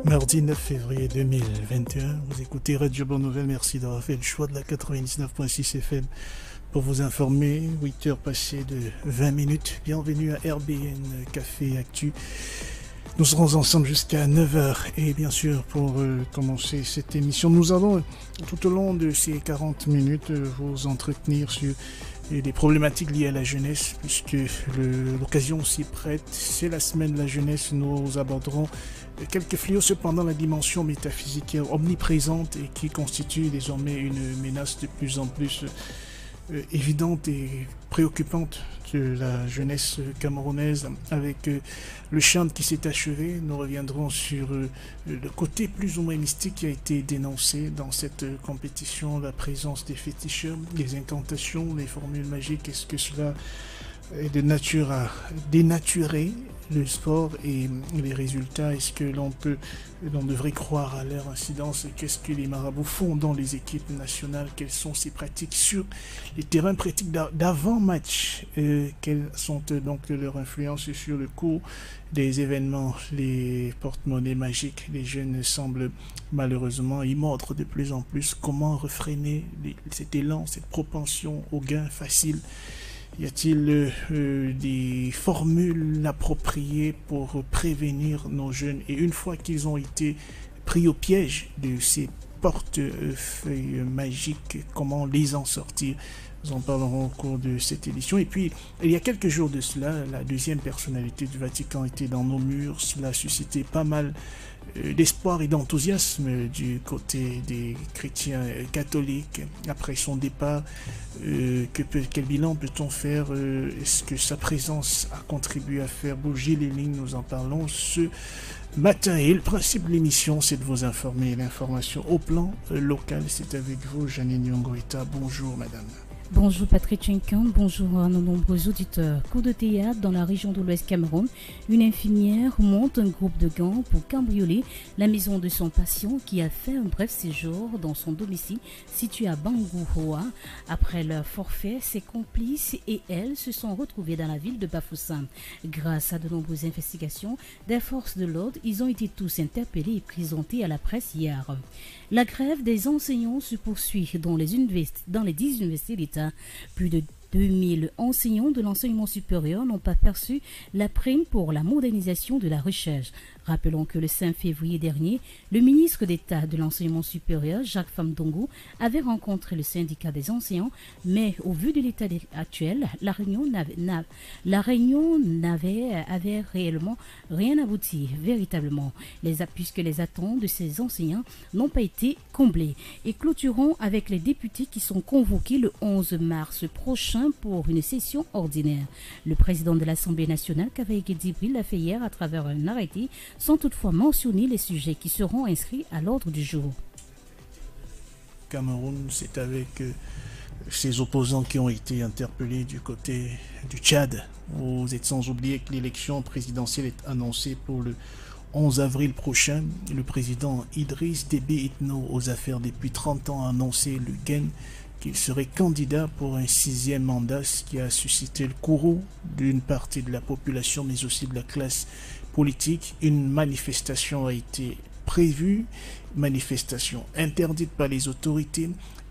Mardi 9 février 2021, vous écoutez Radio Bonne Nouvelle, merci d'avoir fait le choix de la 99.6 FM pour vous informer. 8 heures passées de 20 minutes, bienvenue à RBN Café Actu. Nous serons ensemble jusqu'à 9h et bien sûr pour commencer cette émission, nous allons tout au long de ces 40 minutes vous entretenir sur les problématiques liées à la jeunesse puisque l'occasion s'y prête. C'est la semaine de la jeunesse, nous aborderons quelques fléaux, cependant la dimension métaphysique est omniprésente et qui constitue désormais une menace de plus en plus évidente et préoccupante de la jeunesse camerounaise. Avec le chant qui s'est achevé, nous reviendrons sur le côté plus ou moins mystique qui a été dénoncé dans cette compétition, la présence des féticheurs, les incantations, les formules magiques. Est-ce que cela est de nature à dénaturer le sport et les résultats? Est-ce que l'on devrait croire à leur incidence? Qu'est-ce que les marabouts font dans les équipes nationales? Quelles sont ces pratiques sur les terrains pratiques d'avant-match? Quelles sont donc leurs influences sur le cours des événements? Les porte-monnaies magiques, les jeunes semblent malheureusement y mordre de plus en plus. Comment refréner cet élan, cette propension au gain facile? Y a-t-il des formules appropriées pour prévenir nos jeunes? Et une fois qu'ils ont été pris au piège de ces portefeuilles magiques, comment les en sortir? Nous en parlerons au cours de cette édition. Et puis, il y a quelques jours de cela, la deuxième personnalité du Vatican était dans nos murs. Cela a suscité pas mal d'espoir et d'enthousiasme du côté des chrétiens catholiques. Après son départ, quel bilan peut-on faire? Est-ce que sa présence a contribué à faire bouger les lignes? Nous en parlons ce matin. Et le principe de l'émission, c'est de vous informer. L'information au plan local, c'est avec vous, Janine Nyongoïta. Bonjour, madame. Bonjour Patrick Chenkan, bonjour à nos nombreux auditeurs. Coup de théâtre dans la région de l'Ouest Cameroun. Une infirmière monte un groupe de gangs pour cambrioler la maison de son patient qui a fait un bref séjour dans son domicile situé à Bangouhoa. Après leur forfait, ses complices et elle se sont retrouvés dans la ville de Bafoussam. Grâce à de nombreuses investigations des forces de l'ordre, ils ont été tous interpellés et présentés à la presse hier. La grève des enseignants se poursuit dans les 10 universités d'État. Plus de 2000 enseignants de l'enseignement supérieur n'ont pas perçu la prime pour la modernisation de la recherche. Rappelons que le 5 février dernier, le ministre d'État de l'enseignement supérieur, Jacques Famdongo, avait rencontré le syndicat des enseignants, mais au vu de l'état actuel, la réunion avait réellement rien abouti, véritablement, puisque les attentes de ces enseignants n'ont pas été comblées. Et clôturons avec les députés qui sont convoqués le 11 mars prochain pour une session ordinaire. Le président de l'Assemblée nationale, Kavaïké Djibril, l'a fait hier à travers un arrêté, sans toutefois mentionner les sujets qui seront inscrits à l'ordre du jour. Cameroun, c'est avec ces opposants qui ont été interpellés du côté du Tchad. Vous êtes sans oublier que l'élection présidentielle est annoncée pour le 11 avril prochain. Le président Idriss Déby Itno, aux affaires depuis 30 ans, a annoncé le gain qu'il serait candidat pour un 6e mandat, ce qui a suscité le courroux d'une partie de la population, mais aussi de la classe politique. Une manifestation a été prévue, manifestation interdite par les autorités,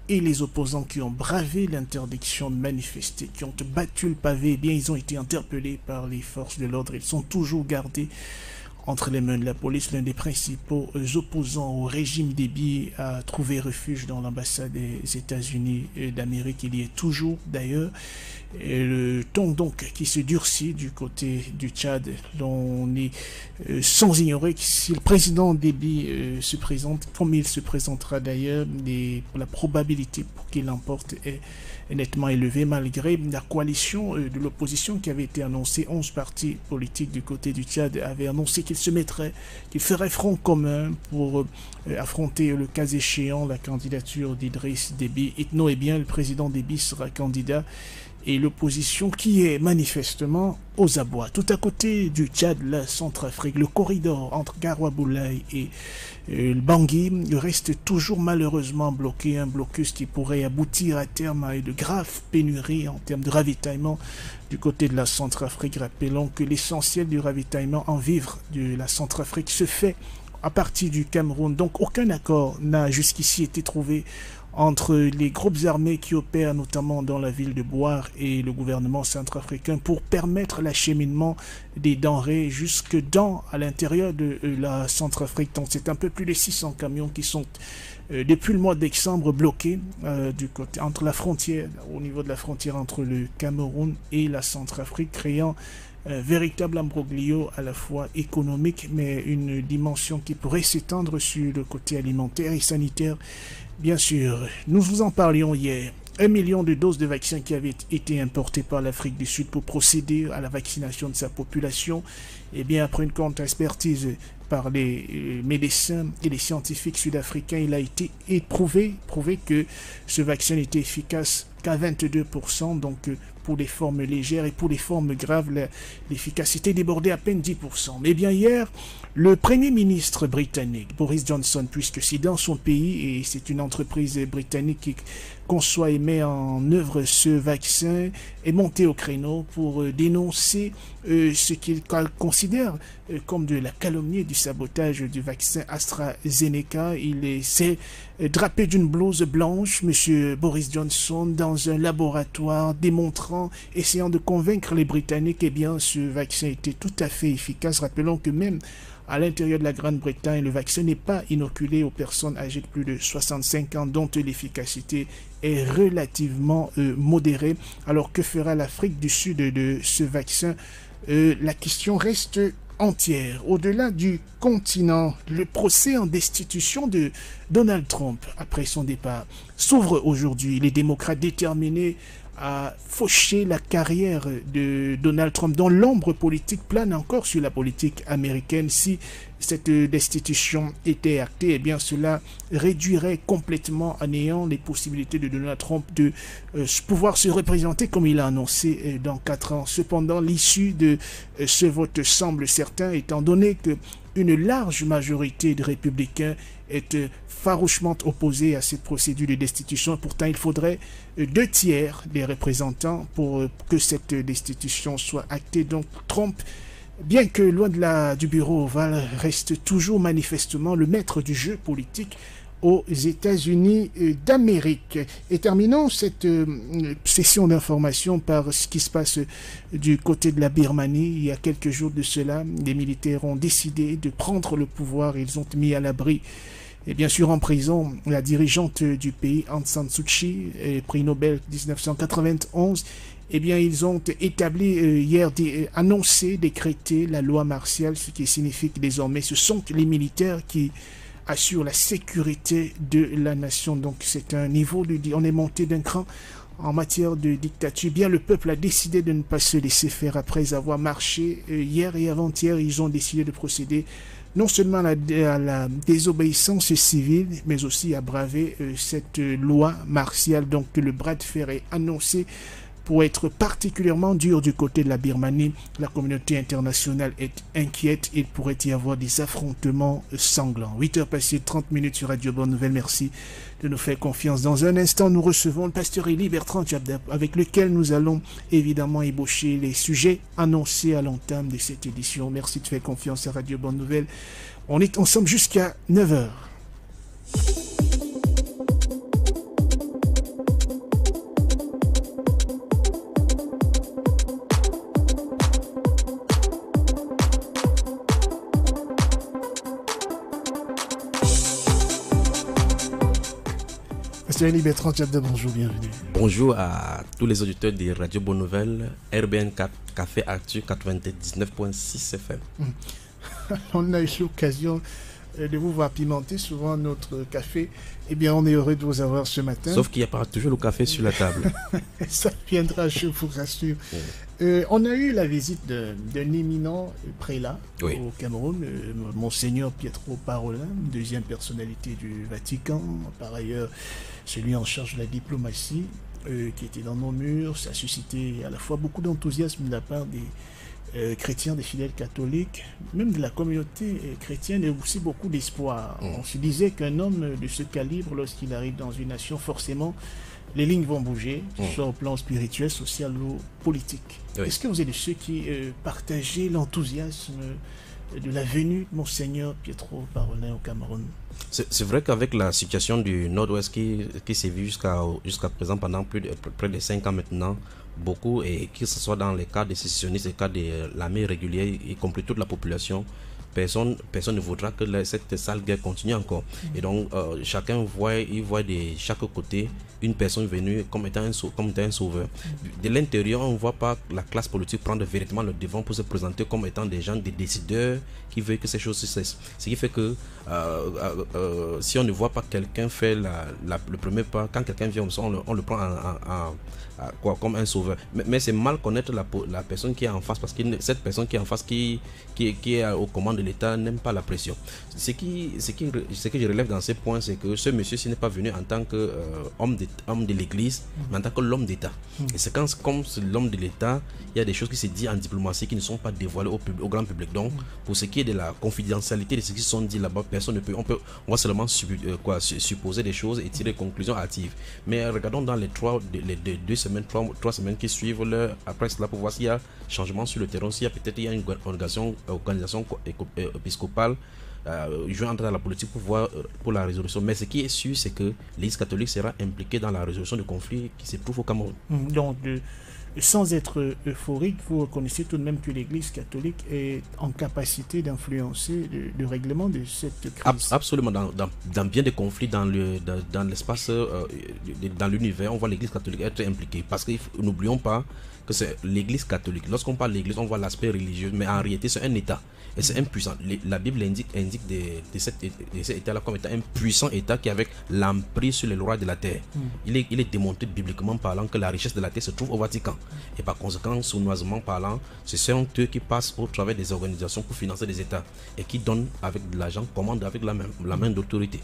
et les opposants qui ont bravé l'interdiction de manifester, qui ont battu le pavé, eh bien ils ont été interpellés par les forces de l'ordre. Ils sont toujours gardés entre les mains de la police. L'un des principaux opposants au régime Déby a trouvé refuge dans l'ambassade des États-Unis d'Amérique. Il y est toujours d'ailleurs. Et le ton donc qui se durcit du côté du Tchad, l'on est sans ignorer que si le président Déby se présente, comme il se présentera d'ailleurs, la probabilité pour qu'il l'emporte est nettement élevée, malgré la coalition de l'opposition qui avait été annoncée. 11 partis politiques du côté du Tchad avaient annoncé qu'ils feraient front commun pour affronter le cas échéant la candidature d'Idriss Déby Itno. Eh bien, le président Déby sera candidat et l'opposition qui est manifestement aux abois. Tout à côté du Tchad, la Centrafrique, le corridor entre Garoua-Boulaye et le Bangui reste toujours malheureusement bloqué, un blocus qui pourrait aboutir à terme à de graves pénuries en termes de ravitaillement du côté de la Centrafrique. Rappelons que l'essentiel du ravitaillement en vivres de la Centrafrique se fait à partir du Cameroun. Donc aucun accord n'a jusqu'ici été trouvé entre les groupes armés qui opèrent notamment dans la ville de Bouar et le gouvernement centrafricain pour permettre l'acheminement des denrées jusque à l'intérieur de la Centrafrique. Donc c'est un peu plus de 600 camions qui sont depuis le mois de décembre bloqués du côté entre la frontière, au niveau de la frontière entre le Cameroun et la Centrafrique, créant un véritable imbroglio à la fois économique, mais une dimension qui pourrait s'étendre sur le côté alimentaire et sanitaire. Bien sûr, nous vous en parlions hier. 1 million de doses de vaccins qui avaient été importées par l'Afrique du Sud pour procéder à la vaccination de sa population. Et bien, après une contre-expertise par les médecins et les scientifiques sud-africains, il a été prouvé que ce vaccin était efficace qu'à 22%, donc pour les formes légères, et pour les formes graves, l'efficacité débordait à peine 10%. Mais bien hier, le Premier ministre britannique, Boris Johnson, puisque c'est dans son pays et c'est une entreprise britannique qui conçoit et met en œuvre ce vaccin, est monté au créneau pour dénoncer ce qu'il considère comme de la calomnie et du sabotage du vaccin AstraZeneca. Il s'est drapé d'une blouse blanche, M. Boris Johnson, dans un laboratoire, essayant de convaincre les Britanniques que ce vaccin était tout à fait efficace. Rappelons que même à l'intérieur de la Grande-Bretagne, le vaccin n'est pas inoculé aux personnes âgées de plus de 65 ans, dont l'efficacité est relativement modérée. Alors que fera l'Afrique du Sud de ce vaccin? La question reste entière. Au-delà du continent, le procès en destitution de Donald Trump après son départ s'ouvre aujourd'hui. Les démocrates déterminés à faucher la carrière de Donald Trump, dont l'ombre politique plane encore sur la politique américaine. Si cette destitution était actée, cela réduirait complètement à néant les possibilités de Donald Trump de pouvoir se représenter comme il a annoncé dans 4 ans. Cependant, l'issue de ce vote semble certain, étant donné que une large majorité de républicains est farouchement opposée à cette procédure de destitution. Pourtant, il faudrait 2 tiers des représentants pour que cette destitution soit actée. Donc Trump, bien que loin du bureau ovale, reste toujours manifestement le maître du jeu politique aux États-Unis d'Amérique. Et terminons cette session d'information par ce qui se passe du côté de la Birmanie. Il y a quelques jours de cela, les militaires ont décidé de prendre le pouvoir. Ils ont mis à l'abri, et bien sûr en prison, la dirigeante du pays, Aung San Suu Kyi, prix Nobel 1991. Ils ont établi hier, annoncé, décrété la loi martiale, ce qui signifie que désormais ce sont les militaires qui assurent la sécurité de la nation. Donc c'est un niveau on est monté d'un cran en matière de dictature. Le peuple a décidé de ne pas se laisser faire après avoir marché hier et avant-hier. Ils ont décidé de procéder non seulement à la désobéissance civile, mais aussi à braver cette loi martiale. Donc le bras de fer est annoncé pour être particulièrement dur du côté de la Birmanie. La communauté internationale est inquiète. Il pourrait y avoir des affrontements sanglants. 8h passées 30 minutes sur Radio Bonne Nouvelle. Merci de nous faire confiance. Dans un instant, nous recevons le pasteur Élie Bertrand Tchabda, avec lequel nous allons évidemment ébaucher les sujets annoncés à l'entame de cette édition. Merci de faire confiance à Radio Bonne Nouvelle. On est ensemble jusqu'à 9h. Pasteur Élie Bertrand Tchabda, bonjour, bienvenue. Bonjour à tous les auditeurs de Radio Bonne Nouvelle, RBN Café Actu 99.6 FM. On a eu l'occasion de vous voir pimenter souvent notre café. On est heureux de vous avoir ce matin. Sauf qu'il n'y a pas toujours le café sur la table. Ça viendra, je vous rassure. On a eu la visite d'un éminent prélat au Cameroun, Monseigneur Pietro Parolin, deuxième personnalité du Vatican, par ailleurs celui en charge de la diplomatie, qui était dans nos murs. Ça a suscité à la fois beaucoup d'enthousiasme de la part des chrétiens, des fidèles catholiques, même de la communauté chrétienne, et aussi beaucoup d'espoir. On se disait qu'un homme de ce calibre, lorsqu'il arrive dans une nation, forcément, les lignes vont bouger, soit au plan spirituel, social ou politique. Est-ce que vous êtes de ceux qui partageaient l'enthousiasme de la venue de Monseigneur Pietro Parolin au Cameroun? C'est vrai qu'avec la situation du Nord-Ouest qui s'est vue jusqu'à présent pendant près de 5 ans maintenant, beaucoup, et que ce soit dans les cas des sécessionnistes, les cas de l'armée régulière, y compris toute la population, personne ne voudra que cette sale guerre continue encore. Et donc, chacun voit de chaque côté une personne venue comme étant un sauveur. De l'intérieur, on ne voit pas la classe politique prendre véritablement le devant pour se présenter comme étant des gens, des décideurs qui veulent que ces choses se cessent. Ce qui fait que si on ne voit pas quelqu'un faire le premier pas, quand quelqu'un vient, on le prend comme un sauveur. Mais c'est mal connaître la personne qui est en face, parce que cette personne qui est en face, qui est aux commandes de l'État, n'aime pas la pression. Ce que je relève dans ces points, c'est que ce monsieur-ci n'est pas venu en tant qu'homme de l'Église, mais en tant que l'homme d'État. Et c'est comme c'est l'homme de l'État, il y a des choses qui se disent en diplomatie qui ne sont pas dévoilées au grand public. Donc, pour ce qui est de la confidentialité de ce qui se sont dit là-bas, personne ne peut. On va seulement supposer des choses et tirer des conclusions hâtives. Mais regardons dans les 3 semaines qui suivent après cela, pour voir s'il y a changement sur le terrain, s'il y a peut-être une organisation épiscopale joindre à la politique pour la résolution. Mais ce qui est sûr, c'est que l'Église catholique sera impliquée dans la résolution du conflit qui s'éprouve au Cameroun. Donc, sans être euphorique, vous reconnaissez tout de même que l'Église catholique est en capacité d'influencer le règlement de cette crise? Absolument. Dans bien des conflits dans l'espace, dans l'univers, on voit l'Église catholique être impliquée. Parce que n'oublions pas que c'est l'Église catholique. Lorsqu'on parle de l'Église, on voit l'aspect religieux, mais en réalité, c'est un État. Et c'est impuissant. La Bible indique de cet État-là comme étant un puissant État qui est avec l'emprise sur les lois de la terre. Il est démontré bibliquement parlant que la richesse de la terre se trouve au Vatican. Et par conséquent, sournoisement parlant, ce sont eux qui passent au travers des organisations pour financer des États et qui donnent avec de l'argent, commandent avec la main d'autorité.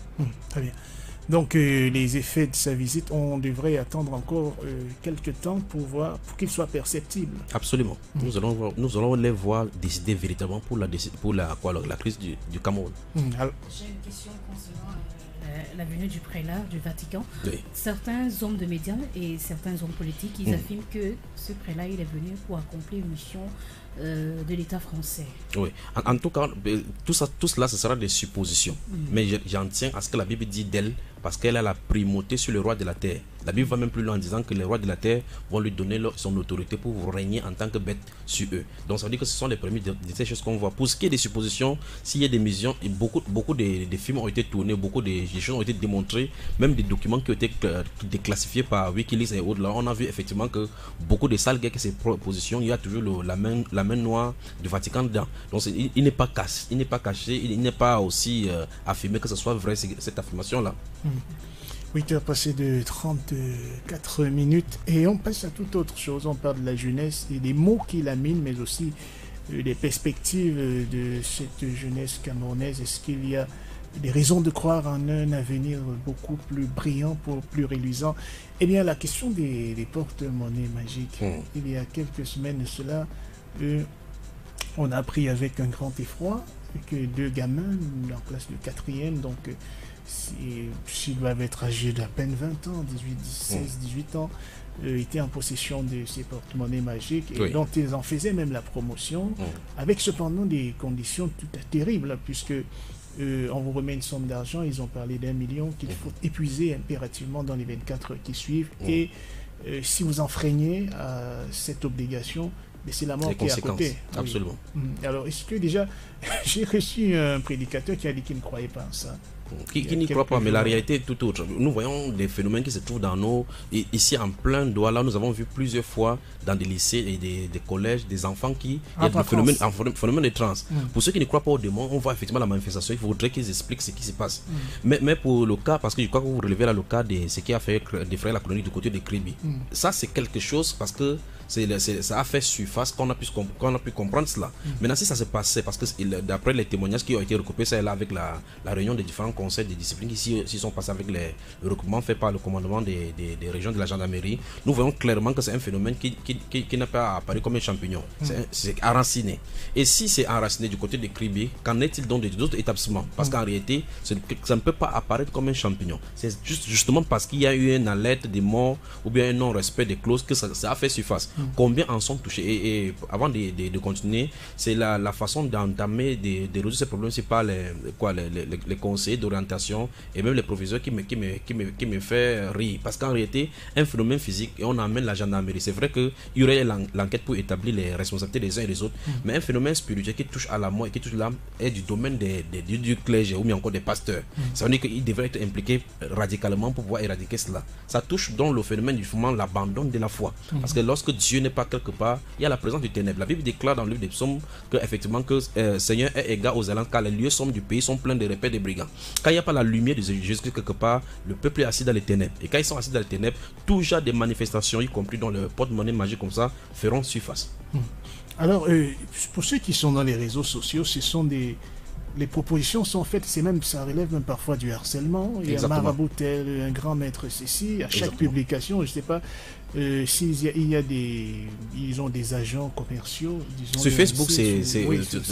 Très bien. Donc, les effets de sa visite, on devrait attendre encore quelques temps pour qu'ils soient perceptibles. Absolument. Nous allons les voir décider véritablement pour la crise du Cameroun. J'ai une question concernant la venue du prélat du Vatican. Oui. Certains hommes de médias et certains hommes politiques, ils affirment que ce prélat, il est venu pour accomplir une mission de l'État français. Oui, en tout cas, tout cela, ce sera des suppositions. Mais j'en tiens à ce que la Bible dit d'elle, parce qu'elle a la primauté sur le roi de la terre. La Bible va même plus loin en disant que les rois de la terre vont lui donner son autorité pour régner en tant que bête sur eux. Donc ça veut dire que ce sont les premiers de ces choses qu'on voit. Pour ce qui est des suppositions, s'il y a des missions, beaucoup de films ont été tournés, beaucoup de choses ont été démontrées, même des documents qui ont été déclassifiés par Wikileaks et autres. Là, on a vu effectivement que beaucoup de sales guerres que ces propositions, il y a toujours la main noire du Vatican dedans. Donc il n'est pas caché, il n'est pas aussi affirmé que ce soit vrai, cette affirmation-là. 8 heures passées de 34 minutes et on passe à toute autre chose. On parle de la jeunesse et des mots qui l'animent, mais aussi des perspectives de cette jeunesse camerounaise. Est-ce qu'il y a des raisons de croire en un avenir beaucoup plus brillant, plus reluisant? Eh bien, la question des porte-monnaies magiques. Il y a quelques semaines de cela, on a appris avec un grand effroi que 2 gamins en classe de 4e, donc s'ils doivent être âgés d'à peine 20 ans, 18 ans, étaient en possession de ces porte-monnaies magiques et dont ils en faisaient même la promotion, avec cependant des conditions tout à fait terribles, puisque on vous remet une somme d'argent, ils ont parlé d'1 million qu'il faut épuiser impérativement dans les 24 heures qui suivent, et si vous enfreignez à cette obligation, mais c'est la mort qui est à côté. Absolument. Alors, est-ce que déjà, j'ai reçu un prédicateur qui a dit qu'il ne croyait pas en ça. Qui n'y croit pas, mais la réalité est tout autre. Nous voyons des phénomènes qui se trouvent dans ici en plein Douala, nous avons vu plusieurs fois dans des lycées et des collèges, des enfants il y a des phénomènes de trans. Pour ceux qui ne croient pas au démon, on voit effectivement la manifestation, il faudrait qu'ils expliquent ce qui se passe. Mais pour le cas, parce que je crois que vous relevez là le cas de ce qui a fait défrayer la colonie du côté de Kribi. Ça, c'est quelque chose parce que ça a fait surface qu'on a pu comprendre cela. Maintenant, si ça se passait, parce que d'après les témoignages qui ont été recoupés, c'est là avec la réunion des différents conseils de discipline qui sont passés avec les recoupements faits par le commandement des régions de la gendarmerie, nous voyons clairement que c'est un phénomène qui n'a pas apparu comme un champignon. C'est enraciné. Et si c'est enraciné du côté de Kribi, qu'en est-il donc d'autres établissements? Parce qu'en réalité, ça ne peut pas apparaître comme un champignon. C'est justement parce qu'il y a eu une alerte des morts ou bien un non-respect des clauses que ça a fait surface. Combien en sont touchés? Et avant de continuer, c'est la façon d'entamer, de résoudre ces problèmes, c'est pas les conseillers d'orientation et même les professeurs qui me fait rire. Parce qu'en réalité, un phénomène physique, et on amène la gendarmerie. C'est vrai qu'il y aurait l'enquête pour établir les responsabilités des uns et des autres, mais un phénomène spirituel qui touche à la mort et qui touche l'âme est du domaine du clergé ou bien encore des pasteurs. Ça veut dire qu'ils devraient être impliqués radicalement pour pouvoir éradiquer cela. Ça touche donc le phénomène du fondement, l'abandon de la foi. Parce que lorsque Dieu n'est pas quelque part, il y a la présence du ténèbre. La Bible déclare dans le livre des psaumes que effectivement que Seigneur est égal aux élans, car les lieux sombres du pays sont pleins de repères des brigands. Quand il n'y a pas la lumière de Jésus-Christ quelque part, le peuple est assis dans les ténèbres. Et quand ils sont assis dans les ténèbres, tout genre de manifestations, y compris dans le porte-monnaie magique comme ça, feront surface. Alors, pour ceux qui sont dans les réseaux sociaux, ce sont les propositions sont faites, ça relève même parfois du harcèlement. Il y a un marabout tel, un grand maître ceci, à chaque publication, je ne sais pas ils ont des agents commerciaux. Disons, sur Facebook,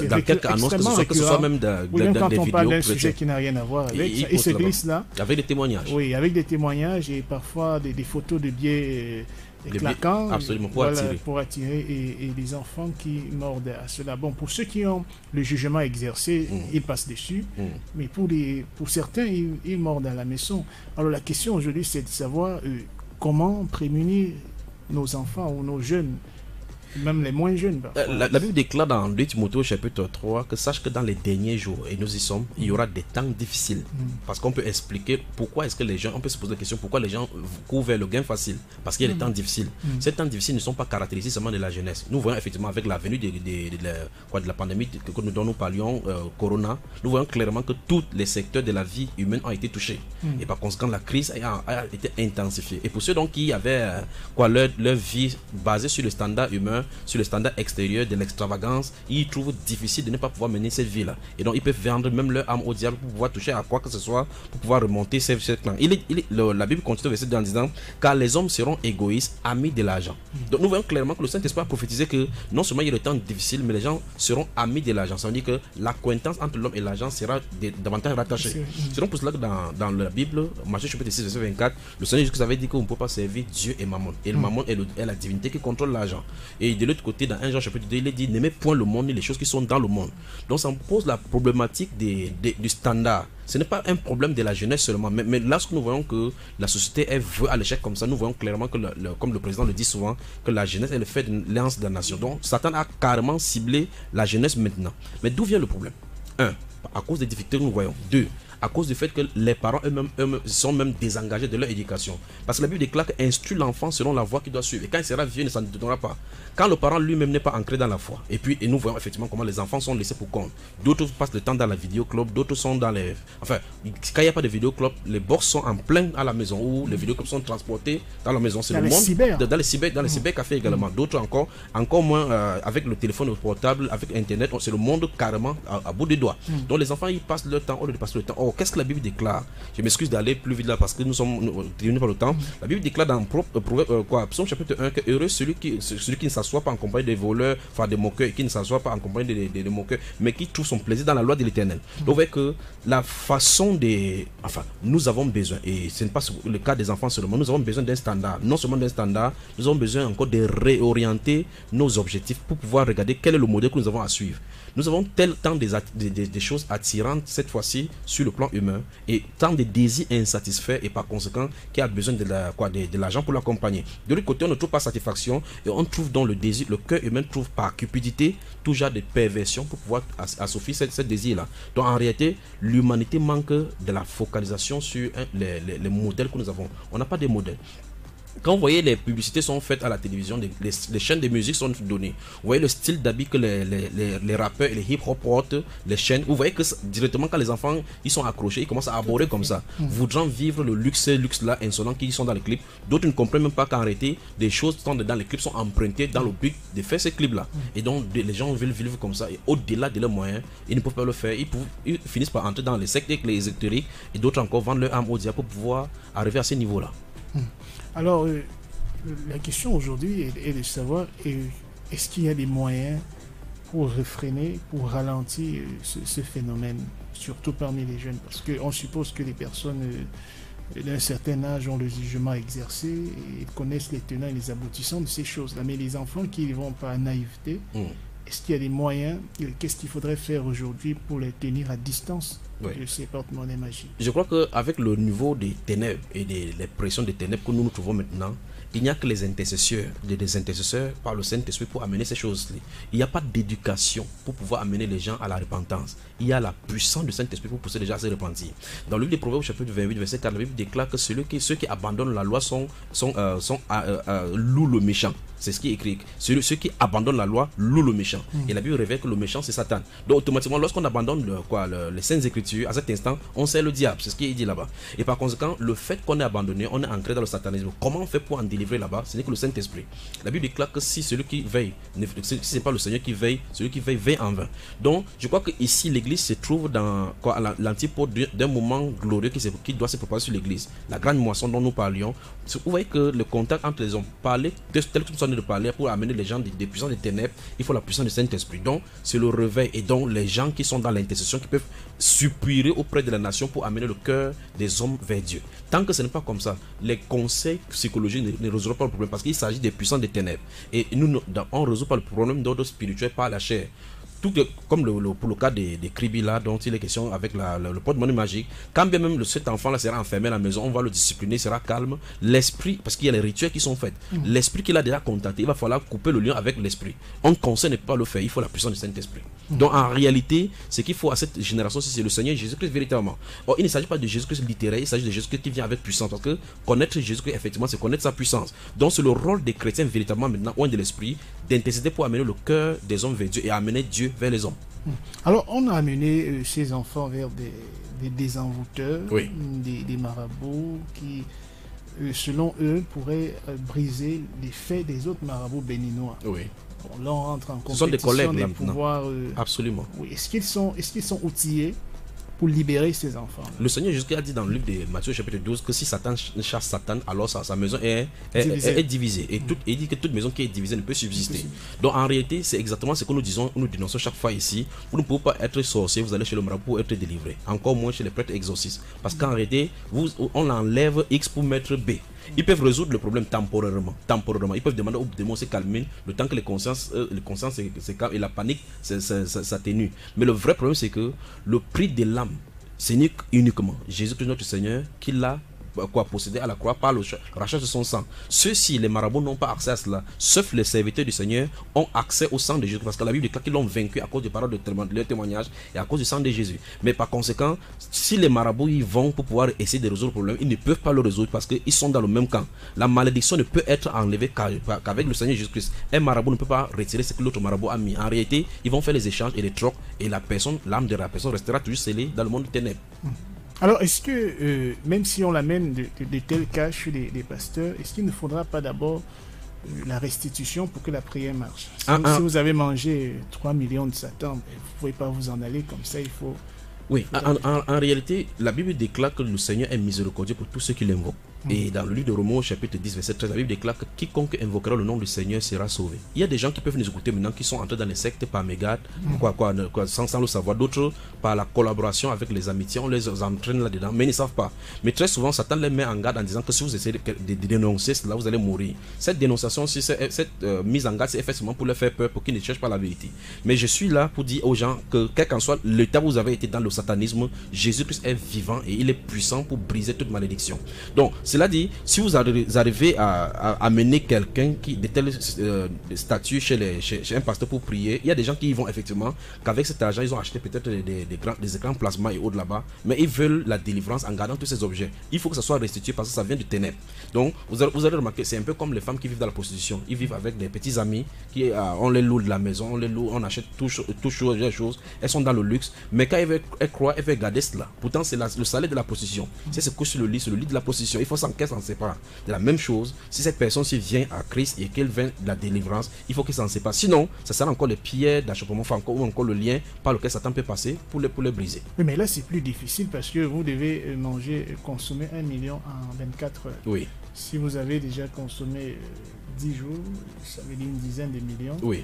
dans quelques annonces, que ce soit même dans des vidéos. Quand on parle d'un sujet qui n'a rien à voir avec ça, il se glisse là. Avec des témoignages. Oui, avec des témoignages et parfois des photos de biais claquants, absolument, pour attirer et les enfants qui mordent à cela. Bon, pour ceux qui ont le jugement exercé, ils passent dessus, mais pour certains, ils mordent à la maison. Alors la question aujourd'hui, c'est de savoir comment prémunir nos enfants ou nos jeunes, même les moins jeunes. La Bible déclare dans 2 Timothée chapitre 3 que sache que dans les derniers jours, et nous y sommes, il y aura des temps difficiles. Parce qu'on peut expliquer pourquoi est-ce que les gens, on peut se poser la question pourquoi les gens courent vers le gain facile. Parce qu'il y a des temps difficiles. Ces temps difficiles ne sont pas caractérisés seulement de la jeunesse. Nous voyons effectivement avec la venue de la pandémie dont nous parlions, Corona, nous voyons clairement que tous les secteurs de la vie humaine ont été touchés. Et par conséquent, la crise a été intensifiée. Et pour ceux donc qui avaient leur vie basée sur le standard humain, sur le standard extérieur de l'extravagance, ils trouvent difficile de ne pas pouvoir mener cette vie-là. Et donc, ils peuvent vendre même leur âme au diable pour pouvoir toucher à quoi que ce soit, pour pouvoir remonter ces clans. La Bible continue verset en disant car les hommes seront égoïstes, amis de l'argent. Donc, nous voyons clairement que le Saint-Esprit a prophétisé que non seulement il y a le temps difficile, mais les gens seront amis de l'argent. Ça veut dire que l'acquaintance entre l'homme et l'argent sera davantage rattachée. C'est donc pour cela que dans la Bible, Matthieu chapitre 6, verset 24, le Seigneur Jésus avait dit qu'on ne peut pas servir Dieu et Mammon. Et le Mammon est la divinité qui contrôle l'argent. Et de l'autre côté, dans 1 Jean chapitre 2, il est dit n'aimez point le monde ni les choses qui sont dans le monde. Donc ça me pose la problématique du standard. Ce n'est pas un problème de la jeunesse seulement, mais lorsque nous voyons que la société est vouée à l'échec comme ça, nous voyons clairement que, comme le président le dit souvent, que la jeunesse est le fait de l'alliance de la nation. Donc Satan a carrément ciblé la jeunesse maintenant. Mais d'où vient le problème? 1. À cause des difficultés que nous voyons. 2. À cause du fait que les parents eux-mêmes sont même désengagés de leur éducation. Parce que la Bible déclare qu'instruit l'enfant selon la voie qu'il doit suivre. Et quand il sera vieux, il ne s'en donnera pas. Quand le parent lui-même n'est pas ancré dans la foi. Et nous voyons effectivement comment les enfants sont laissés pour compte. D'autres passent le temps dans la vidéoclub, d'autres sont dans les... Enfin, quand il n'y a pas de vidéoclub, les box sont en plein à la maison, ou les vidéoclubs sont transportés dans la maison. C'est le monde. Dans les cybercafés également. D'autres encore moins avec le téléphone portable, avec Internet. C'est le monde carrément à bout des doigts. Donc les enfants, ils passent leur temps, au lieu de passer le temps. Qu'est-ce que la Bible déclare? Je m'excuse d'aller plus vite là parce que nous sommes tenus par le temps. La Bible déclare dans Psaume chapitre 1 que heureux celui qui ne s'assoit pas en compagnie des voleurs, enfin des moqueurs, qui ne s'assoit pas en compagnie des moqueurs, mais qui trouve son plaisir dans la loi de l'Éternel. Donc vous voyez que la façon des... Enfin, nous avons besoin, et ce n'est pas le cas des enfants seulement, nous avons besoin d'un standard. Non seulement d'un standard, nous avons besoin encore de réorienter nos objectifs pour pouvoir regarder quel est le modèle que nous avons à suivre. Nous avons tant des choses attirantes cette fois-ci sur le plan humain et tant de désirs insatisfaits et par conséquent qui a besoin de l'argent pour l'accompagner. De l'autre côté, on ne trouve pas satisfaction et on trouve dans le désir, le cœur humain trouve par cupidité tout genre de perversion pour pouvoir assouvir ce désir-là. Donc en réalité, l'humanité manque de la focalisation sur les modèles que nous avons. On n'a pas de modèles. Quand vous voyez les publicités sont faites à la télévision, les chaînes de musique sont données. Vous voyez le style d'habit que les rappeurs et les hip-hop portent, les chaînes. Vous voyez que directement quand les enfants ils sont accrochés, ils commencent à aborder comme ça, voudrant vivre le luxe là insolent qui sont dans les clips. D'autres ne comprennent même pas qu'en réalité, des choses qui sont dans les clips sont empruntées dans le but de faire ces clips là. Et donc les gens veulent vivre comme ça. Et au-delà de leurs moyens, ils ne peuvent pas le faire. Ils finissent par entrer dans les sectes ésotériques et d'autres encore vendent leur âme au diable pour pouvoir arriver à ces niveaux-là. Alors, la question aujourd'hui est de savoir, est-ce qu'il y a des moyens pour réfréner, pour ralentir ce phénomène, surtout parmi les jeunes? Parce qu'on suppose que les personnes d'un certain âge ont le jugement exercé et connaissent les tenants et les aboutissants de ces choses-là. Mais les enfants qui vont par naïveté, est-ce qu'il y a des moyens? Qu'est-ce qu'il faudrait faire aujourd'hui pour les tenir à distance de ces porte-monnaies magiques? Je crois qu'avec le niveau des ténèbres et des pressions des ténèbres que nous nous trouvons maintenant, il n'y a que les intercesseurs, des intercesseurs par le Saint-Esprit pour amener ces choses-là. Il n'y a pas d'éducation pour pouvoir amener les gens à la repentance. Il y a la puissance du Saint-Esprit pour pousser les gens à se repentir. Dans le livre des Proverbes, chapitre 28, verset 4, la Bible déclare que ceux qui abandonnent la loi louent le méchant. C'est ce qui est écrit. Ceux qui abandonnent la loi louent le méchant. Et la Bible révèle que le méchant, c'est Satan. Donc, automatiquement, lorsqu'on abandonne les Saintes Écritures, à cet instant, on sert le diable. C'est ce qui est dit là-bas. Et par conséquent, le fait qu'on est abandonné, on est ancré dans le satanisme. Comment on fait pour en délivrer là-bas? Ce n'est que le Saint-Esprit. La Bible déclare que si celui qui veille, si ce n'est pas le Seigneur qui veille, celui qui veille en vain. Donc, je crois que ici, l'Église se trouve dans l'antipode d'un moment glorieux qui doit se préparer sur l'Église. La grande moisson dont nous parlions. Vous voyez que le contact entre les hommes, parler, tel que nous sommes de parler, pour amener les gens des puissances des ténèbres, il faut la puissance du Saint-Esprit. Donc, c'est le réveil. Et donc, les gens qui sont dans l'intercession, qui peuvent suppurer auprès de la nation pour amener le cœur des hommes vers Dieu. Tant que ce n'est pas comme ça, les conseils psychologiques ne résoudront pas le problème parce qu'il s'agit des puissances des ténèbres. Et nous, on ne résout pas le problème d'ordre spirituel par la chair. Tout comme pour le cas des cribis là dont il est question avec le porte-monnaie magique, quand bien même cet enfant là sera enfermé à la maison, on va le discipliner, il sera calme, l'esprit, parce qu'il y a les rituels qui sont faits, l'esprit qu'il a déjà contacté, il va falloir couper le lien avec l'esprit. On ne conseille pas le faire, il faut la puissance du Saint-Esprit. Donc en réalité, ce qu'il faut à cette génération, c'est le Seigneur Jésus-Christ véritablement. Or, il ne s'agit pas de Jésus-Christ littéraire, il s'agit de Jésus-Christ qui vient avec puissance, parce que connaître Jésus-Christ effectivement, c'est connaître sa puissance. Donc c'est le rôle des chrétiens véritablement maintenant, loin de l'esprit, d'intercéder pour amener le cœur des hommes vers Dieu et amener Dieu vers les hommes. Alors, on a amené ces enfants vers des désenvoûteurs, des marabouts qui, selon eux, pourraient briser les faits des autres marabouts béninois. Oui. Bon, là, on rentre en compétition. Ce sont des collègues des là pouvoirs. Absolument. Oui. Est-ce qu'ils sont outillés pour libérer ces enfants? Le Seigneur Jésus a dit dans le livre de Matthieu chapitre 12 que si Satan chasse Satan, alors sa maison est divisée. Et il dit que toute maison qui est divisée ne peut subsister. Donc en réalité, c'est exactement ce que nous dénonçons chaque fois ici. Vous ne pouvez pas être sorcier, vous allez chez le marabout pour être délivré. Encore moins chez les prêtres exorcistes. Parce qu'en réalité, on enlève X pour mettre B. Ils peuvent résoudre le problème temporairement. Ils peuvent demander aux démons de se calmer le temps que les consciences se calment et la panique s'atténue. Mais le vrai problème, c'est que le prix de l'âme, c'est uniquement Jésus-Christ notre Seigneur qui l'a possédé à la croix par le rachat de son sang. Ceux-ci, les marabouts, n'ont pas accès à cela. Sauf les serviteurs du Seigneur ont accès au sang de Jésus. Parce que la Bible déclare qu'ils l'ont vaincu à cause des paroles de leur témoignage et à cause du sang de Jésus. Mais par conséquent, si les marabouts y vont pour pouvoir essayer de résoudre le problème, ils ne peuvent pas le résoudre parce qu'ils sont dans le même camp. La malédiction ne peut être enlevée qu'avec le Seigneur Jésus-Christ. Un marabout ne peut pas retirer ce que l'autre marabout a mis. En réalité, ils vont faire les échanges et les trocs et l'âme de la personne restera toujours scellée dans le monde des ténèbres. Alors, est-ce que, même si on l'amène de tels cas chez des pasteurs, est-ce qu'il ne faudra pas d'abord la restitution pour que la prière marche? Si vous avez mangé 3 millions de Satan, vous ne pouvez pas vous en aller comme ça, il faut... Oui, en réalité, la Bible déclare que le Seigneur est miséricordieux pour tous ceux qui l'invoquent. Et dans le livre de Romains, chapitre 10, verset 13, la Bible déclare que quiconque invoquera le nom du Seigneur sera sauvé. Il y a des gens qui peuvent nous écouter maintenant qui sont entrés dans les sectes par mégarde, sans le savoir. D'autres, par la collaboration avec les amitiés, on les entraîne là-dedans, mais ils ne savent pas. Mais très souvent, Satan les met en garde en disant que si vous essayez de dénoncer cela, vous allez mourir. Cette dénonciation, cette mise en garde, c'est effectivement pour leur faire peur, pour qu'ils ne cherchent pas la vérité. Mais je suis là pour dire aux gens que, quel qu'en soit l'état où vous avez été dans le satanisme, Jésus-Christ est vivant et il est puissant pour briser toute malédiction. Donc, Cela dit, si vous arrivez à amener quelqu'un de tel statut chez un pasteur pour prier, il y a des gens qui vont effectivement, qu'avec cet argent, ils ont acheté peut-être des écrans plasma et autres là-bas, mais ils veulent la délivrance en gardant tous ces objets. Il faut que ça soit restitué parce que ça vient du ténèbre. Donc, vous allez remarquer, c'est un peu comme les femmes qui vivent dans la prostitution. Ils vivent avec des petits amis, on les loue de la maison, on achète tout choses, elles sont dans le luxe, mais quand elles croient, elles veulent garder cela. Pourtant, c'est le salaire de la prostitution. C'est ce couche sur le lit de la prostitution. Il faut qu'elle s'en sépare. De la même chose, si cette personne-ci vient à Christ et qu'elle vient de la délivrance, il faut qu'elle s'en sépare. Sinon, ça sera encore les pierres d'achoppement ou encore le lien par lequel Satan peut passer pour les briser. Oui, mais là, c'est plus difficile parce que vous devez consommer 1 million en 24 heures. Oui. Si vous avez déjà consommé 10 jours, ça veut dire une dizaine de millions. Oui.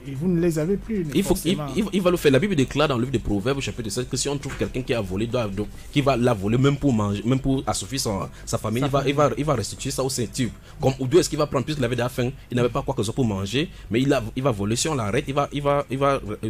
Et vous ne les avez plus. Il va le faire. La Bible déclare dans le livre des Proverbes, chapitre 7, que si on trouve quelqu'un qui a volé, qui va la voler même pour manger, même pour assouvir sa famille, il va restituer ça au Saint-Tube. Comme ou deux, est-ce qu'il va prendre, puisqu'il avait de la faim, il n'avait pas quoi que ce soit pour manger, mais il va voler. Si on l'arrête, il va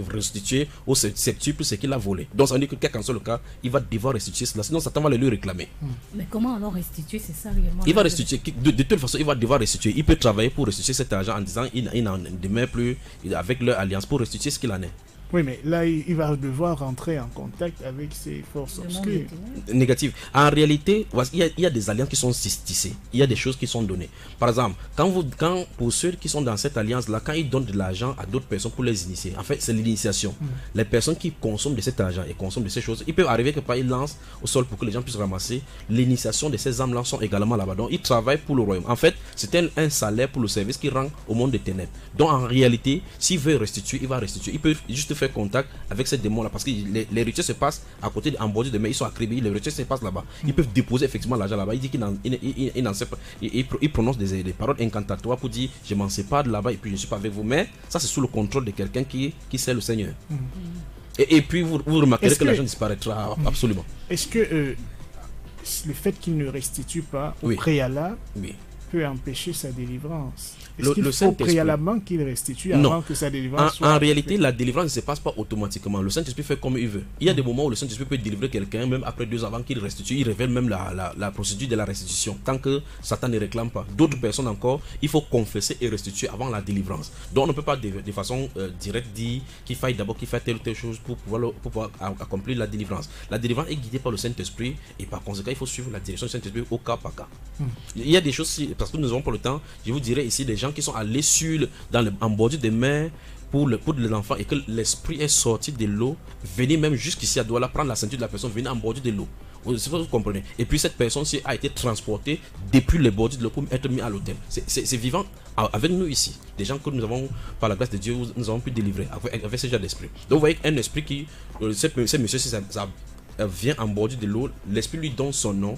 restituer au Saint-Tube ce qu'il a volé. Donc ça veut dire que quel qu'en soit le cas, il va devoir restituer cela. Sinon, Satan va le lui réclamer. Mais comment alors restituer? C'est ça réellement. Il va restituer. De toute façon, il va devoir restituer. Il peut travailler pour restituer cet argent en disant il n'en demeure plus avec leur alliance pour restituer ce qu'il en est. Oui, mais là, il va devoir rentrer en contact avec ces forces obscures. Négatives. En réalité, il y a des alliances qui sont tissées. Il y a des choses qui sont données. Par exemple, quand pour ceux qui sont dans cette alliance-là, quand ils donnent de l'argent à d'autres personnes pour les initier, en fait, c'est l'initiation. Les personnes qui consomment de cet argent et consomment de ces choses, ils peuvent arriver que ils lancent au sol pour que les gens puissent ramasser. L'initiation de ces âmes-là sont également là-bas. Donc, ils travaillent pour le royaume. En fait, c'est un salaire pour le service qui rend au monde des ténèbres. Donc, en réalité, s'il veut restituer, il va restituer. Il peut juste faire contact avec ces démons là parce que les rituels se passent à côté en bordure de mer, ils sont à Créby, les rituels se passent là-bas. Ils peuvent déposer effectivement l'argent là-bas. Il dit qu'il n'en sait pas. Il prononce des paroles incantatoires pour dire je m'en sépare de là-bas et puis je ne suis pas avec vous. Mais ça c'est sous le contrôle de quelqu'un qui sait le Seigneur. Et puis vous remarquerez que l'argent disparaîtra absolument. Est-ce que le fait qu'il ne restitue pas au préalable peut empêcher sa délivrance? Est-ce qu'il faut préalablement qu'il restitue avant que sa délivrance soit... En réalité, la délivrance ne se passe pas automatiquement. Le Saint-Esprit fait comme il veut. Il y a des moments où le Saint-Esprit peut délivrer quelqu'un, même après 2 ans avant qu'il restitue. Il révèle même la procédure de la restitution, tant que Satan ne réclame pas. D'autres personnes encore, il faut confesser et restituer avant la délivrance. Donc on ne peut pas de façon directe dire qu'il faille d'abord qu'il fasse telle ou telle chose pour pouvoir accomplir la délivrance. La délivrance est guidée par le Saint-Esprit et par conséquent, il faut suivre la direction du Saint-Esprit au cas par cas. Il y a des choses, parce que nous n'avons pas le temps, je vous dirais ici des gens qui sont allés en bordure de mer pour les enfants et que l'esprit est sorti de l'eau, venir même jusqu'ici à Douala, prendre la ceinture de la personne, venir en bordure de l'eau. Vous comprenez. Et puis cette personne-ci a été transportée depuis les bordures de l'eau pour être mis à l'hôtel. C'est vivant avec nous ici. Des gens que nous avons, par la grâce de Dieu, nous avons pu délivrer avec ce genre d'esprit. Donc vous voyez un esprit qui, ce monsieur, ça vient en bordure de l'eau, l'esprit lui donne son nom,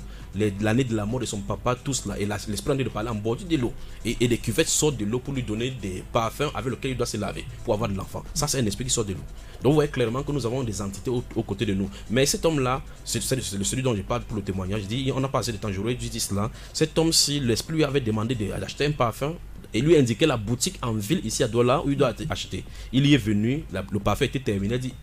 l'année de la mort de son papa, tout cela, et l'esprit en train de parler en bordure de l'eau, et des cuvettes sortent de l'eau pour lui donner des parfums avec lesquels il doit se laver pour avoir de l'enfant. Ça c'est un esprit qui sort de l'eau. Donc vous voyez clairement que nous avons des entités aux côtés de nous. Mais cet homme-là, c'est celui dont je parle pour le témoignage. Je dis, on n'a pas assez de temps, j'aurais dû dire cela. Cet homme-ci, l'esprit lui avait demandé d'acheter un parfum et lui indiquait la boutique en ville ici à Douala où il doit acheter. Il y est venu, le parfum était terminé, il dit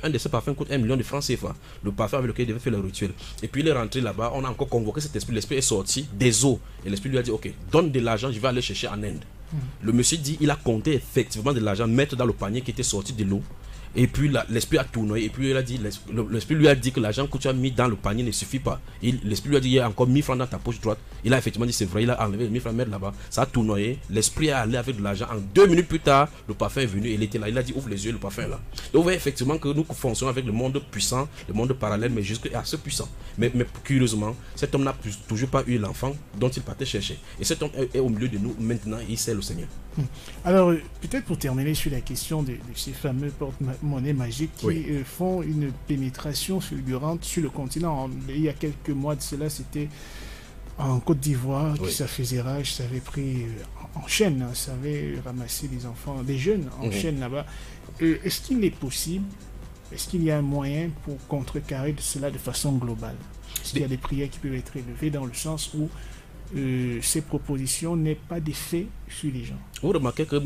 un de ces parfums coûte 1 million de francs CFA, le parfum avec lequel il devait faire le rituel. Et puis il est rentré là-bas, on a encore convoqué cet esprit, l'esprit est sorti des eaux et l'esprit lui a dit ok, donne de l'argent, je vais aller chercher en Inde. Le monsieur dit, il a compté effectivement de l'argent, mettre dans le panier qui était sorti de l'eau. Et puis l'esprit a tourné. Et puis il a dit, l'esprit lui a dit que l'argent que tu as mis dans le panier ne suffit pas. L'esprit lui a dit, il y a encore 1000 francs dans ta poche droite. Il a effectivement dit, c'est vrai, il a enlevé les 1000 francs mettre là-bas. Ça a tourné. L'esprit est allé avec de l'argent. En 2 minutes plus tard, le parfum est venu. Il était là. Il a dit, ouvre les yeux, le parfum est là. Donc vous voyez effectivement que nous fonctionnons avec le monde puissant, le monde parallèle, mais jusqu'à ce puissant. Mais curieusement, cet homme n'a toujours pas eu l'enfant dont il partait chercher. Et cet homme est au milieu de nous maintenant. Il sait le Seigneur. Alors, peut-être pour terminer sur la question de ces fameux porte-monnaies magiques qui font une pénétration fulgurante sur le continent. Il y a quelques mois de cela, c'était en Côte d'Ivoire que ça faisait rage, ça avait pris en chaîne, ça avait ramassé des enfants, des jeunes en chaîne là-bas. Est-ce qu'il est possible, est-ce qu'il y a un moyen pour contrecarrer cela de façon globale? Est-ce qu'il y a des prières qui peuvent être élevées dans le sens où ces propositions n'aient pas d'effet sur les gens. Vous remarquez que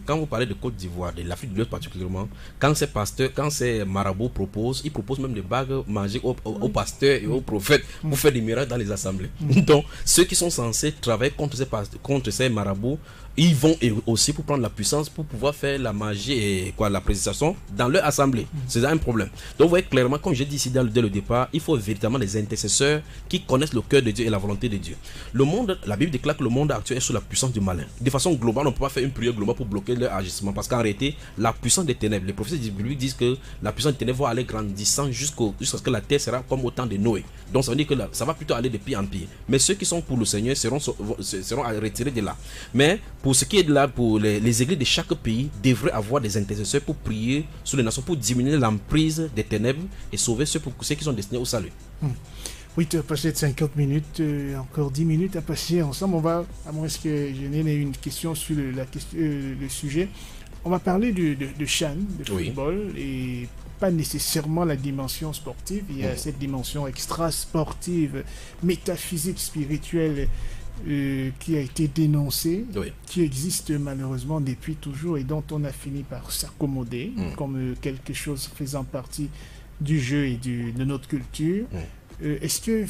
quand vous parlez de Côte d'Ivoire, de l'Afrique de l'Ouest particulièrement, quand ces pasteurs, quand ces marabouts proposent, ils proposent même des bagues magiques aux pasteurs et aux prophètes pour faire des miracles dans les assemblées. Donc, ceux qui sont censés travailler contre ces marabouts, ils vont aussi pour prendre la puissance pour pouvoir faire la magie et la prédication dans leur assemblée. C'est un problème. Donc vous voyez clairement, comme j'ai dit ici dès le départ, il faut véritablement des intercesseurs qui connaissent le cœur de Dieu et la volonté de Dieu. Le monde, la Bible déclare que le monde actuel est sous la puissance du malin. De façon globale, on ne peut pas faire une prière globale pour bloquer leur agissement, parce qu'en réalité, la puissance des ténèbres, les prophètes bibliques disent que la puissance des ténèbres va aller grandissant jusqu'à ce que la terre sera comme au temps de Noé. Donc ça veut dire que ça va plutôt aller de pire en pire. Mais ceux qui sont pour le Seigneur seront retirés de là. Mais pour ce qui est de là, pour les églises de chaque pays devraient avoir des intercesseurs pour prier sur les nations, pour diminuer l'emprise des ténèbres et sauver ceux qui sont destinés au salut. 8h passées de 50 minutes, encore 10 minutes à passer ensemble. On va, à moins que je n'ai une question sur le sujet, on va parler de CHAN, de football, et pas nécessairement la dimension sportive. Il y a cette dimension extra-sportive, métaphysique, spirituelle, qui a été dénoncée, qui existe malheureusement depuis toujours et dont on a fini par s'accommoder comme quelque chose faisant partie du jeu et de notre culture. Est-ce que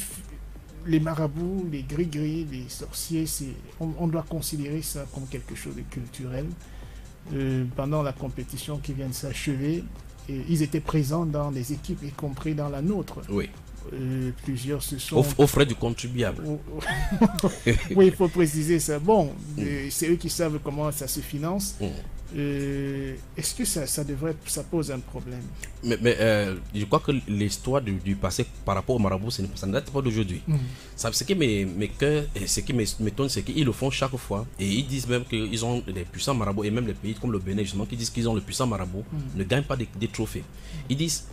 les marabouts, les gris-gris, les sorciers, on doit considérer ça comme quelque chose de culturel? Pendant la compétition qui vient de s'achever, ils étaient présents dans les équipes, y compris dans la nôtre. Oui. Plusieurs se sont... Aux frais du contribuable. Oui, il faut préciser ça. Bon, c'est eux qui savent comment ça se finance. Est-ce que ça pose un problème? Mais je crois que l'histoire du passé par rapport au marabout, ça ne date pas d'aujourd'hui. Ce qui m'étonne, c'est qu'ils le font chaque fois. Et ils disent même qu'ils ont des puissants marabouts. Et même les pays comme le Bénin, justement, qui disent qu'ils ont le puissant marabout, ne gagnent pas des trophées. Ils disent...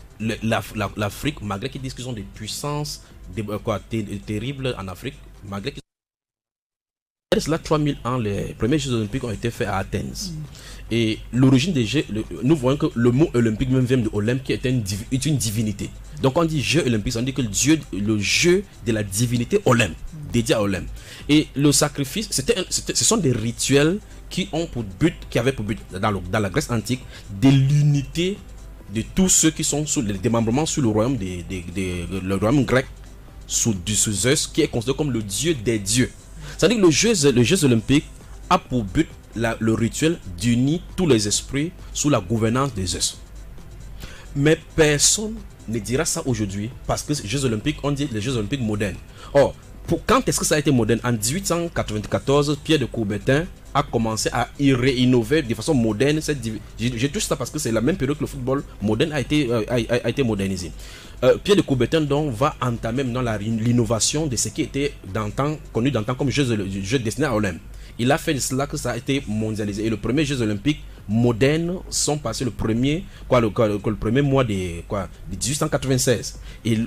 L'Afrique, malgré qu'ils disent qu'ils ont des puissances terribles en Afrique, malgré qu'ils... Il y a cela 3000 ans, les premiers Jeux olympiques ont été faits à Athènes. Et l'origine des Jeux, nous voyons que le mot olympique même vient de Olympe, qui est une divinité. Donc quand on dit Jeux olympiques, ça veut dire que le jeu de la divinité Olympe, dédié à Olympe. Et le sacrifice, ce sont des rituels qui avaient pour but, dans la Grèce antique, de l'unité de tous ceux qui sont sous le démembrement sur le royaume le royaume grec sous Zeus, qui est considéré comme le dieu des dieux. C'est-à-dire que le Jeux olympiques a pour but le rituel d'unir tous les esprits sous la gouvernance de Zeus. Mais personne ne dira ça aujourd'hui, parce que les Jeux olympiques, on dit les Jeux olympiques modernes. Or, quand est-ce que ça a été moderne? En 1894, Pierre de Coubertin a commencé à réinnover de façon moderne. Je touche ça parce que c'est la même période que le football moderne a été modernisé. Pierre de Coubertin donc va entamer maintenant l'innovation de ce qui était connu d'antan comme jeux destinés à Olympe. Il a fait de cela que ça a été mondialisé. Et le premier Jeux olympiques modernes sont passés le premier mois de 1896. Et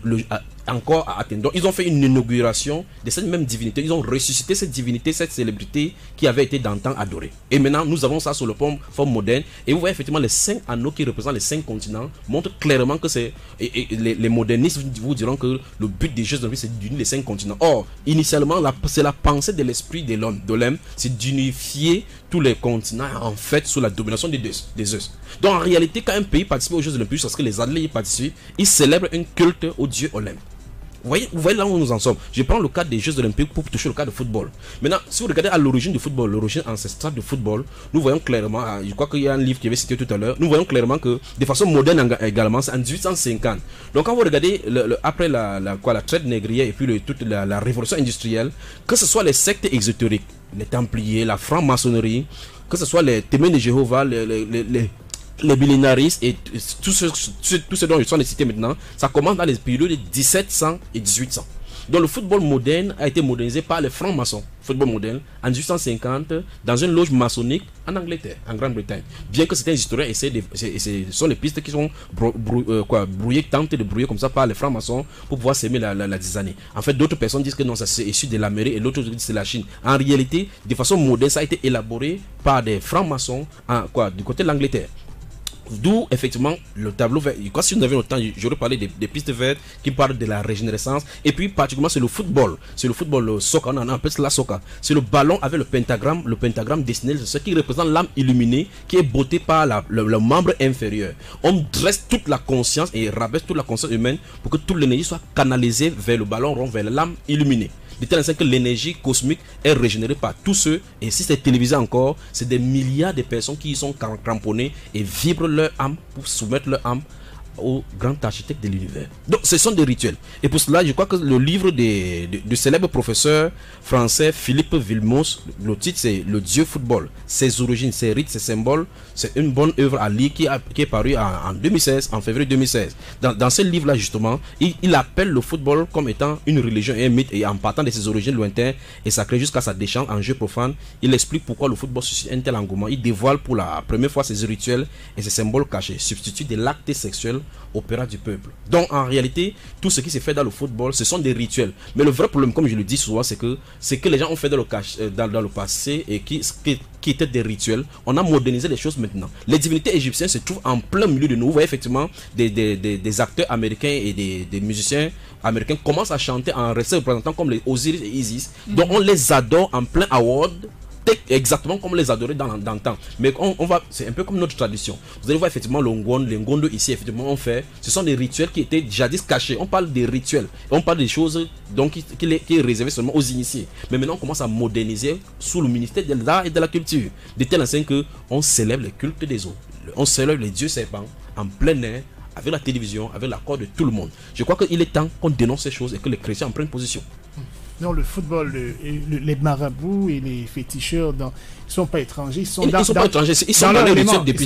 encore à Athènes. Donc ils ont fait une inauguration de cette même divinité. Ils ont ressuscité cette divinité, cette célébrité qui avait été d'antan adorée. Et maintenant nous avons ça sur le forme moderne. Et vous voyez effectivement les 5 anneaux qui représentent les 5 continents montrent clairement que c'est... Et les modernistes vous diront que le but des Jeux olympiques c'est d'unir les 5 continents. Or, initialement, c'est la pensée de l'esprit de l'homme, c'est d'unifier tous les continents en fait sous la domination des Zeus. Donc en réalité, quand un pays participe aux Jeux olympiques, parce que les athlètes y participent, ils célèbrent un culte au dieu Olympe. Vous voyez là où nous en sommes. Je prends le cas des Jeux olympiques pour toucher le cas de football. Maintenant, si vous regardez à l'origine du football, l'origine ancestrale du football, nous voyons clairement, je crois qu'il y a un livre qui avait cité tout à l'heure, nous voyons clairement que de façon moderne également, c'est en 1850. Donc quand vous regardez après la traite négrière et puis toute la révolution industrielle, que ce soit les sectes exotériques, les Templiers, la franc-maçonnerie, que ce soit les témoins de Jéhovah, les millénaristes et tout ce dont je suis en train de citer maintenant, ça commence dans les périodes de 1700 et 1800. Donc le football moderne a été modernisé par les francs-maçons, football moderne, en 1850, dans une loge maçonnique en Angleterre, en Grande-Bretagne. Bien que certains historiens ce sont les pistes qui sont tentent de brouiller comme ça par les francs-maçons pour pouvoir s'aimer la dizaine. En fait, d'autres personnes disent que non, ça c'est issu de l'Amérique et l'autre disent que c'est la Chine. En réalité, de façon moderne, ça a été élaboré par des francs-maçons du côté de l'Angleterre. d'où effectivement le tableau vert. Si nous avions le temps, j'aurais parlé des pistes vertes qui parlent de la régénérescence. Et puis particulièrement c'est le football. C'est le football, le soccer, on appelle cela soccer. C'est le ballon avec le pentagramme dessiné, ce qui représente l'âme illuminée qui est bottée par le membre inférieur. On dresse toute la conscience et rabaisse toute la conscience humaine pour que toute l'énergie soit canalisée vers le ballon rond, vers l'âme illuminée. De telle sorte que l'énergie cosmique est régénérée par tous ceux, et si c'est télévisé encore, c'est des milliards de personnes qui y sont cramponnées et vibrent leur âme pour soumettre leur âme au grand architecte de l'univers. Donc ce sont des rituels. Et pour cela, je crois que le livre du célèbre professeur français Philippe Vilmos, le titre c'est Le Dieu football, ses origines, ses rites, ses symboles, c'est une bonne œuvre à lire qui est parue en 2016, en février 2016. Dans ce livre-là justement, il appelle le football comme étant une religion et un mythe, et en partant de ses origines lointaines et sacrées jusqu'à sa déchange en jeu profane, il explique pourquoi le football suscite un tel engouement. Il dévoile pour la première fois ses rituels et ses symboles cachés, substitue de l'acte sexuel opéra du peuple. Donc en réalité, tout ce qui s'est fait dans le football, ce sont des rituels. Mais le vrai problème, comme je le dis souvent, c'est que les gens ont fait dans le passé et qui étaient des rituels. On a modernisé les choses maintenant. Les divinités égyptiennes se trouvent en plein milieu de nous. Vous voyez effectivement des acteurs américains et des musiciens américains commencent à chanter en se représentant comme les Osiris et Isis. Donc on les adore en plein award, exactement comme les adorer dans le temps. Mais c'est un peu comme notre tradition. Vous allez voir effectivement le Ngondo ici, effectivement, ce sont des rituels qui étaient jadis cachés. On parle des rituels, on parle des choses donc qui est réservé seulement aux initiés. Mais maintenant on commence à moderniser sous le ministère de l'art et de la culture, de telle enseigne que on célèbre les cultes des eaux, on célèbre les dieux serpents en plein air, avec la télévision, avec l'accord de tout le monde. Je crois qu'il est temps qu'on dénonce ces choses et que les chrétiens en prennent position. Non, le football, les marabouts et les féticheurs, ils ne sont pas étrangers. Ils sont pas étrangers, ils sont dans leur rituel depuis.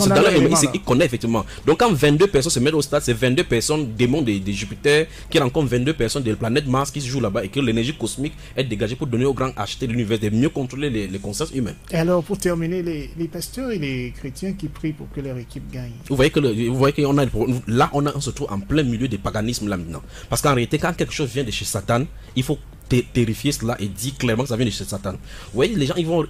Ils connaissent effectivement. Donc quand 22 personnes se mettent au stade, c'est 22 personnes, démons de Jupiter, qui rencontrent 22 personnes de la planète Mars qui se jouent là-bas et que l'énergie cosmique est dégagée pour donner au grand architecte de l'univers de mieux contrôler les consciences humaines. Et alors, pour terminer, les pasteurs et les chrétiens qui prient pour que leur équipe gagne. Vous voyez on se trouve en plein milieu du paganisme là maintenant. Parce qu'en réalité, quand quelque chose vient de chez Satan, il faut terrifier cela et dire clairement que ça vient de chez Satan. Vous voyez, il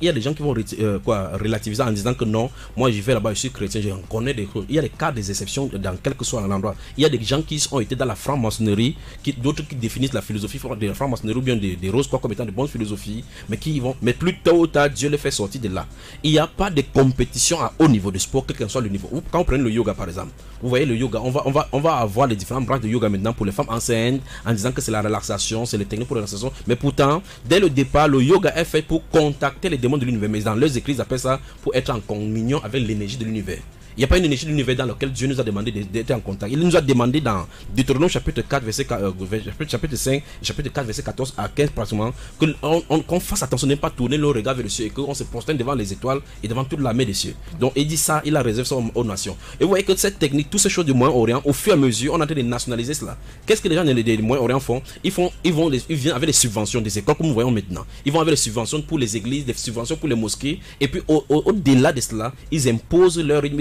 y a des gens qui vont relativiser en disant que non, moi j'y vais là-bas, je suis chrétien, je connais des choses. Il y a des cas, des exceptions dans quel que soit l'endroit. Il y a des gens qui ont été dans la franc-maçonnerie, d'autres qui définissent la philosophie de la franc-maçonnerie ou bien des roses comme étant de bonnes philosophies, mais plus tôt ou tard, Dieu les fait sortir de là. Il n'y a pas de compétition à haut niveau de sport, quel que soit le niveau. Quand on prend le yoga par exemple, vous voyez le yoga, on va avoir les différentes branches de yoga maintenant pour les femmes enceintes en disant que c'est la relaxation, c'est les techniques pour la relaxation. Mais pourtant, dès le départ, le yoga est fait pour contacter les démons de l'univers. Mais dans leurs écrits, ils appellent ça pour être en communion avec l'énergie de l'univers. Il n'y a pas une énergie de l'univers dans laquelle Dieu nous a demandé d'être en contact. Il nous a demandé dans Deutéronome chapitre 4, chapitre 5, chapitre 4, verset 14 à 15 pratiquement, qu'on fasse attention de ne pas tourner le regard vers le ciel et qu'on se prosterne devant les étoiles et devant toute l'armée des cieux. Donc il dit ça, il a réservé ça aux nations. Et vous voyez que cette technique, toutes ces choses du Moyen-Orient, au fur et à mesure, on est en train de nationaliser cela. Qu'est-ce que les gens du Moyen-Orient font? Ils viennent avec des subventions des écoles comme nous voyons maintenant. Ils vont avec des subventions pour les églises, des subventions pour les mosquées. Et puis au-delà de cela, ils imposent leur rythme,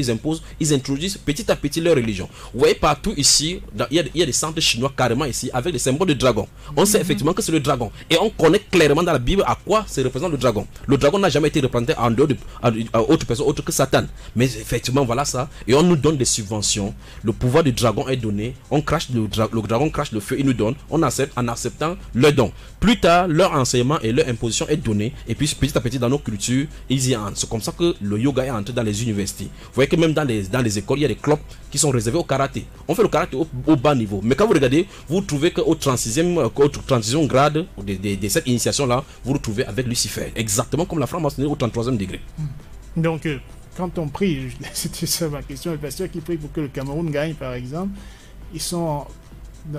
ils introduisent petit à petit leur religion. Vous voyez partout ici, il y a des centres chinois carrément ici avec des symboles de dragon. On sait effectivement que c'est le dragon. Et on connaît clairement dans la Bible à quoi se représente le dragon. Le dragon n'a jamais été représenté en dehors d'autre personne autre que Satan. Mais effectivement, voilà ça. Et on nous donne des subventions. Le pouvoir du dragon est donné. On crache le dragon crache le feu, il nous donne. On accepte en acceptant le don. Plus tard, leur enseignement et leur imposition est donnée. Et puis petit à petit dans nos cultures, ils y entrent. C'est comme ça que le yoga est entré dans les universités. Vous voyez que même dans les écoles, il y a des clubs qui sont réservés au karaté. On fait le karaté au bas niveau. Mais quand vous regardez, vous trouvez qu'au 36e grade de cette initiation-là, vous retrouvez avec Lucifer. Exactement comme la franc-maçonnerie au 33e degré. Donc, quand on prie, c'était ça ma question, les pasteurs qui prient pour que le Cameroun gagne, par exemple, ils sont...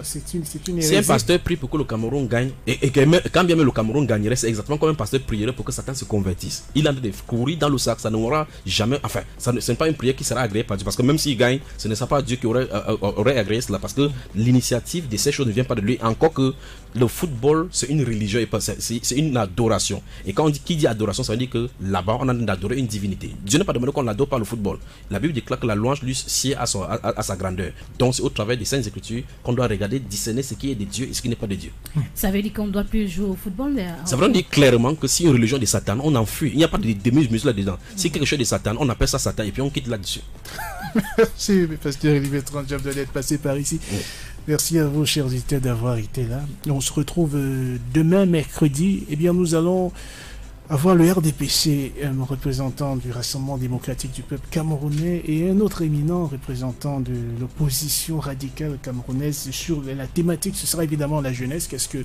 C'est une hérésie. Si un pasteur prie pour que le Cameroun gagne, et quand bien même le Cameroun gagnerait, c'est exactement comme un pasteur prierait pour que Satan se convertisse. Il a de courir dans le sac, ça n'aura jamais. Enfin, ce n'est pas une prière qui sera agréée par Dieu. Parce que même s'il gagne, ce ne sera pas Dieu qui aurait agréé cela. Parce que l'initiative de ces choses ne vient pas de lui. Encore que le football, c'est une religion, c'est une adoration. Et quand on dit qui dit adoration, ça veut dire que là-bas, on a d'adoré une divinité. Dieu n'a pas demandé qu'on l'adore par le football. La Bible déclare que la louange lui sied à sa grandeur. Donc, c'est au travers des Saintes Écritures qu'on doit regarder, discerner ce qui est de Dieu et ce qui n'est pas de Dieu. Ça veut dire qu'on ne doit plus jouer au football. Ça veut dire clairement que si une religion de Satan, on en fuit. Il n'y a pas de demi-mesure là-dedans. Si quelque chose de Satan, on appelle ça Satan et puis on quitte là-dessus. Merci, pasteur Olivier Tranjab d'être passé par ici. Merci à vous, chers auditeurs, d'avoir été là. On se retrouve demain, mercredi. Eh bien, nous allons avoir le RDPC, un représentant du Rassemblement démocratique du peuple camerounais, et un autre éminent représentant de l'opposition radicale camerounaise sur la thématique. Ce sera évidemment la jeunesse. Qu'est-ce que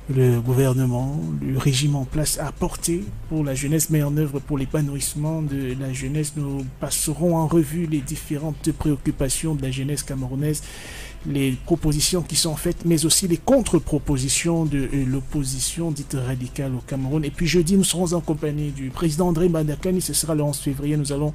le gouvernement, le régime en place a apporté pour la jeunesse, met en œuvre pour l'épanouissement de la jeunesse. Nous passerons en revue les différentes préoccupations de la jeunesse camerounaise, les propositions qui sont faites, mais aussi les contre-propositions de l'opposition dite radicale au Cameroun. Et puis jeudi, nous serons en compagnie du président André Bandakani. Ce sera le 11 février. Nous allons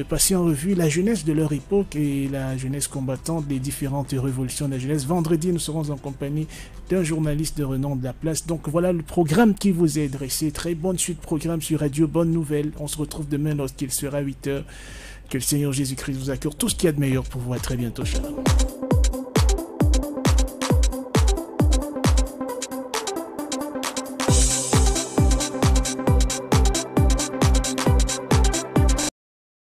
passer en revue la jeunesse de leur époque et la jeunesse combattante des différentes révolutions de la jeunesse. Vendredi, nous serons en compagnie d'un journaliste de renom de la place. Donc voilà le programme qui vous est dressé. Très bonne suite de programme sur Radio Bonne Nouvelle. On se retrouve demain lorsqu'il sera 8h. Que le Seigneur Jésus-Christ vous accorde tout ce qu'il y a de meilleur pour vous. À très bientôt. Shalom.